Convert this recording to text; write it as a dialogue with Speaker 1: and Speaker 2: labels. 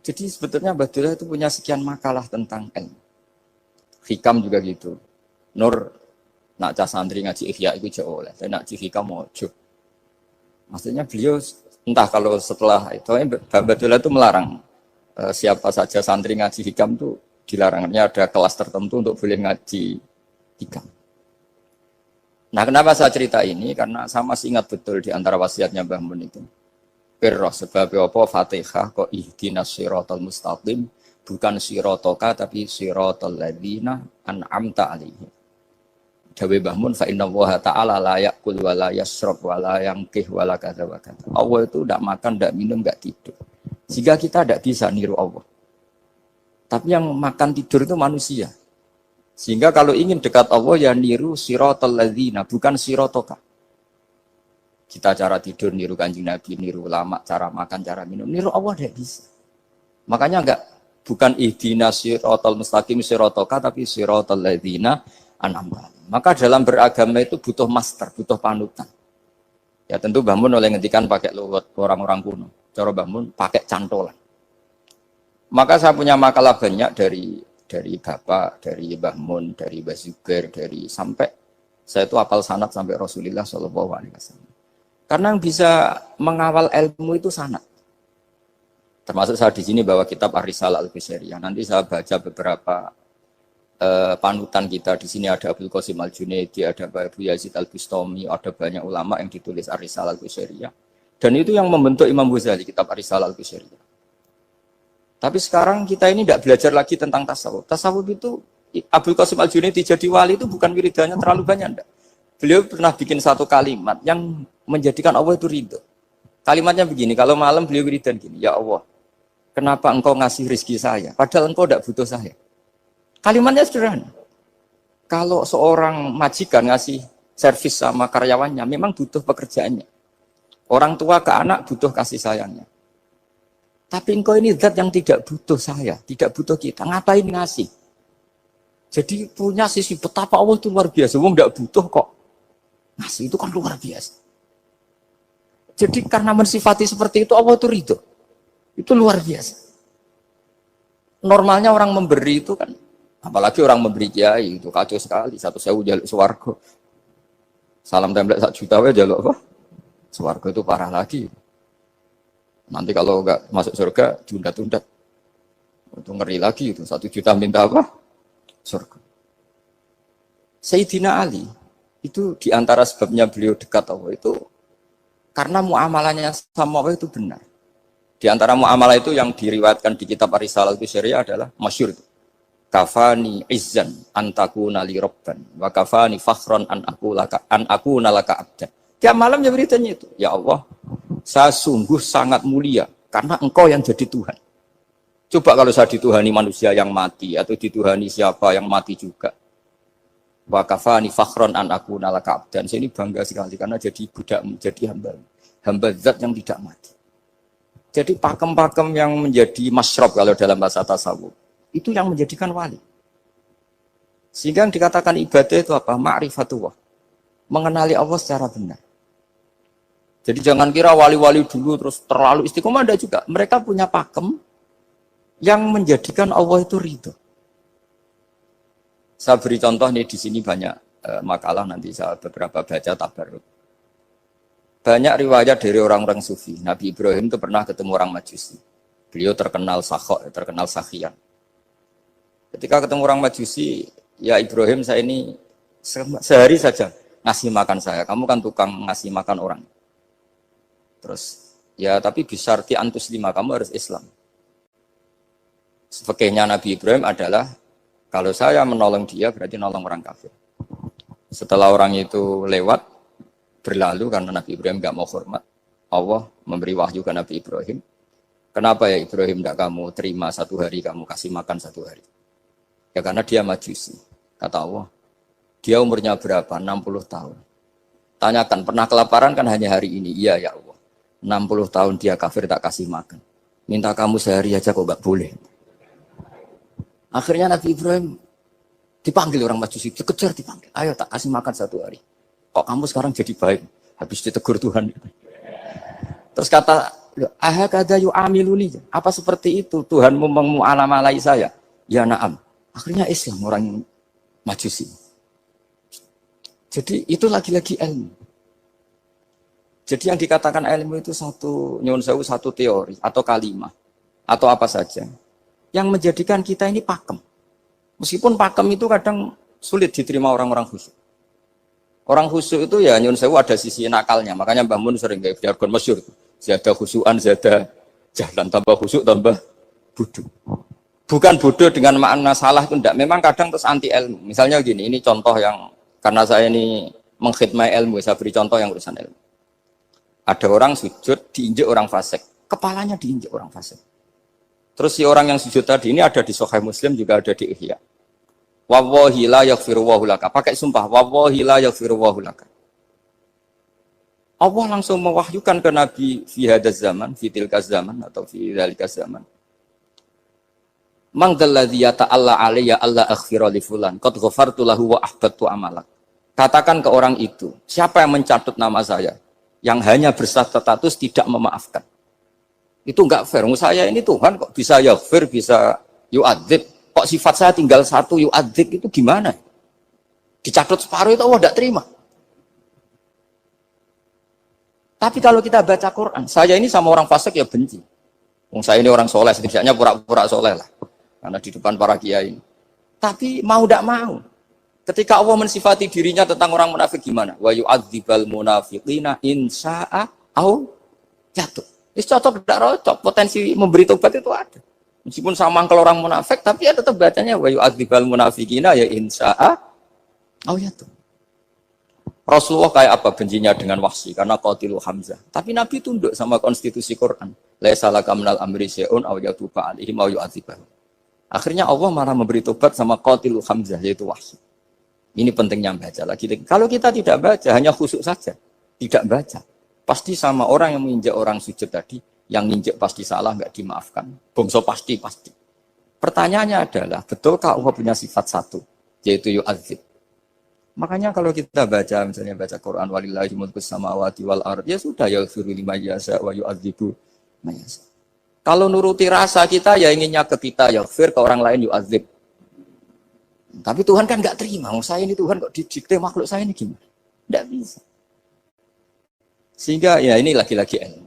Speaker 1: Jadi sebetulnya Mbah Dullah itu punya sekian makalah tentang ilmu. Hikam juga gitu. Nur nak cah santri ngaji Ihya itu jauh oleh, tapi nak ngaji Hikam mojo. Maksudnya beliau entah kalau setelah itu Mbah Dullah itu melarang siapa saja santri ngaji Hikam itu dilarangnya ada kelas tertentu untuk boleh ngaji Hikam. Nah, kenapa saya cerita ini? Karena saya masih ingat betul di antara wasiatnya Mbah Mun itu. Pirroh sebab apa Fatihah kok ihdinas siratal mustaqim bukan siratoka tapi siratal ladzina an'amta alaihim. Dawe Mbah Mun fa inna Allaha ta'ala la ya'kul wa la yashrab wa la yanqih wa la kadza wa kadza. Allah itu tidak makan, tidak minum, tidak tidur. Sehingga kita tidak bisa niru Allah. Tapi yang makan tidur itu manusia. Sehingga kalau ingin dekat Allah ya niru siratal ladzina bukan siratoka. Kita cara tidur niru Kanjeng Nabi, niru ulama, cara makan, cara minum, niru Allah tidak bisa. Makanya bukan ihdinas siratal mustaqim siratoka tapi siratal ladzina an'amta. Maka dalam beragama itu butuh master, butuh panutan. Ya tentu Mbah Mun oleh ngendikan pakai luwet orang-orang kuno. Cara Mbah Mun pakai cantolan. Maka saya punya makalah banyak dari Bapak, dari Mbah Mun, dari Mbah Zubair, dari sampai saya itu hafal sanad sampai Rasulullah SAW. Karena yang bisa mengawal ilmu itu sanad. Termasuk saya di sini bawa kitab Ar-Risalah Al-Qusairiyah. Nanti saya baca beberapa panutan kita. Di sini ada Abdul Qasim Al-Junaidi, ada Abu Yazid Al-Bustami, ada banyak ulama yang ditulis Ar-Risalah Al-Qusairiyah. Dan itu yang membentuk Imam Ghazali, kitab Ar-Risalah Al-Qusairiyah. Tapi sekarang kita ini tidak belajar lagi tentang tasawuf. Tasawuf itu, Abdul Qasim Al-Junaidi jadi wali itu bukan wiridannya terlalu banyak. Enggak. Beliau pernah bikin satu kalimat yang menjadikan Allah itu ridho. Kalimatnya begini, kalau malam beliau wiridan gini, ya Allah, kenapa engkau ngasih rezeki saya? Padahal engkau tidak butuh saya. Kalimatnya sederhana. Kalau seorang majikan ngasih servis sama karyawannya, memang butuh pekerjaannya. Orang tua ke anak butuh kasih sayangnya. Tapi engkau ini zat yang tidak butuh saya, tidak butuh kita. Ngapain ngasih? Jadi punya sisi betapa Allah itu luar biasa. Wong tidak butuh kok. Ngasih itu kan luar biasa. Jadi karena mensifati seperti itu Allah itu ridho. Itu luar biasa. Normalnya orang memberi itu kan, apalagi orang memberi kiai itu kacau sekali. 1.000 jaluk swarga. Salam template 1 juta wae jaluk apa? Swarga itu parah lagi. Nanti kalau enggak masuk surga, tunda-tunda. Itu ngeri lagi itu. 1 juta minta apa? Surga. Sayyidina Ali, itu diantara sebabnya beliau dekat Allah itu, karena muamalahnya sama Allah itu benar. Di antara muamalah itu yang diriwayatkan di kitab Ar-Risalah Al-Qusairiyah adalah masyhur. Kafani izzan antakuna li robban, wa kafani fakhron an aku nalaka abdan. Tiap malam ya beritanya itu. Ya Allah, saya sungguh sangat mulia karena engkau yang jadi Tuhan. Coba kalau saya dituhani manusia yang mati atau dituhani siapa yang mati juga. Wa kafani fakhron an aku nalaka abdan. Saya ini bangga sekali karena jadi budak, jadi hamba zat yang tidak mati. Jadi pakem-pakem yang menjadi masyrab kalau dalam bahasa tasawuf itu yang menjadikan wali. Sehingga yang dikatakan ibadah itu apa? Ma'rifatullah. Mengenali Allah secara benar. Jadi jangan kira wali-wali dulu terus terlalu istiqomah, ada juga. Mereka punya pakem yang menjadikan Allah itu ridho. Saya beri contoh nih di sini banyak makalah nanti saya beberapa baca tabarruk. Banyak riwayat dari orang-orang sufi. Nabi Ibrahim itu pernah ketemu orang Majusi. Beliau terkenal sakhok, terkenal sakhian. Ketika ketemu orang Majusi, ya Ibrahim saya ini sehari saja ngasih makan saya. Kamu kan tukang ngasih makan orang. Terus, ya tapi bisyarti antus lima, kamu harus Islam. Fakihnya Nabi Ibrahim adalah, kalau saya menolong dia berarti nolong orang kafir. Setelah orang itu lewat, berlalu karena Nabi Ibrahim gak mau hormat, Allah memberi wahyu ke Nabi Ibrahim. Kenapa ya Ibrahim tidak kamu terima 1 hari, kamu kasih makan 1 hari? Ya karena dia Majusi. Kata Allah, dia umurnya berapa? 60 tahun. Tanyakan, pernah kelaparan kan hanya hari ini? Iya ya Allah. 60 tahun dia kafir tak kasih makan. Minta kamu sehari aja kok gak boleh. Akhirnya Nabi Ibrahim dipanggil orang Majusi, dikejar dipanggil. Ayo tak kasih makan 1 hari. Kok kamu sekarang jadi baik? Habis ditegur Tuhan. Terus kata ahakadza yu'amiluni. Apa seperti itu Tuhanmu memu'alamalai saya? Ya na'am. Akhirnya Islam orang Majusi. Jadi itu lagi-lagi ilmu. Jadi yang dikatakan ilmu itu nyuwun sewu satu teori atau kalimat atau apa saja yang menjadikan kita ini pakem. Meskipun pakem itu kadang sulit diterima orang-orang khusyuk. Orang khusyuk itu ya nyuwun sewu ada sisi nakalnya. Makanya Mbah Mun sering kayak jargon masyhur. Zada khusyuan, zada jalan, tambah khusyuk, tambah bodoh. Bukan bodoh dengan makna salah itu enggak. Memang kadang terus anti ilmu. Misalnya gini, ini contoh yang karena saya ini mengkhidmati ilmu, saya beri contoh yang urusan ilmu. Ada orang sujud diinjek orang fasik, kepalanya diinjek orang fasik. Terus si orang yang sujud tadi ini ada di Sahih Muslim juga ada di Ihya. Wallahi la yaghfiru wa laka. Pakai sumpah, wallahi la yaghfiru wa laka. Allah langsung mewahyukan ke Nabi fi hadzal zaman, fi tilka zaman atau fi dzalika zaman. Man dzalladzi yata'alla alayya alla aghfira li fulan qad ghafartu lahu wa ahbattu amalak. Katakan ke orang itu, siapa yang mencatut nama saya yang hanya berstatus tidak memaafkan. Itu enggak fair. Saya ini Tuhan kok bisa yaghfir, bisa yu'adzib. Kok sifat saya tinggal satu yu'adzib itu gimana? Dicatut separuh itu Allah enggak terima. Tapi kalau kita baca Quran, saya ini sama orang fasik ya benci. Saya ini orang soleh, setidaknya pura-pura soleh lah. Karena di depan para kiai. Tapi mau tidak mau. Ketika Allah mensifati dirinya tentang orang munafik gimana? Wa yu'adzibal munafiqina in sya'a au jatuh. Ini cocok tidak cocok. Potensi memberi tobat itu ada. Meskipun sama kalau orang munafik, tapi ya tetap bacanya wa yu'adzibal munafiqina ya in sya'a au jatuh. Rasulullah kayak apa bencinya dengan Wahsy karena qatilu Hamzah. Tapi Nabi tunduk sama konstitusi Quran. Laisa laka minal amri syai'un aw yatuba alaihim aw yu'adzibahum. Akhirnya Allah malah memberi tobat sama qatilu Hamzah yaitu Wahsy. Ini pentingnya baca lagi. Kalau kita tidak baca hanya khusyuk saja, tidak baca, pasti sama orang yang menginjak orang sujud tadi, yang injak pasti salah enggak dimaafkan. Bongso pasti. Pertanyaannya adalah, betulkah Allah punya sifat satu yaitu yu'adzib? Makanya kalau kita baca, misalnya baca Quran, walillahi mulkus samawati wal ard, ya sudah, yaghfiru liman yasha wa yu'adzibu man yasha. Kalau nuruti rasa kita, ya inginnya ke kita, yaghfir, ke orang lain yu'adzib. Tapi Tuhan kan nggak terima, saya ini Tuhan kok didikte makhluk saya ini gimana? Nggak bisa. Sehingga ya ini lagi-lagi ilmu.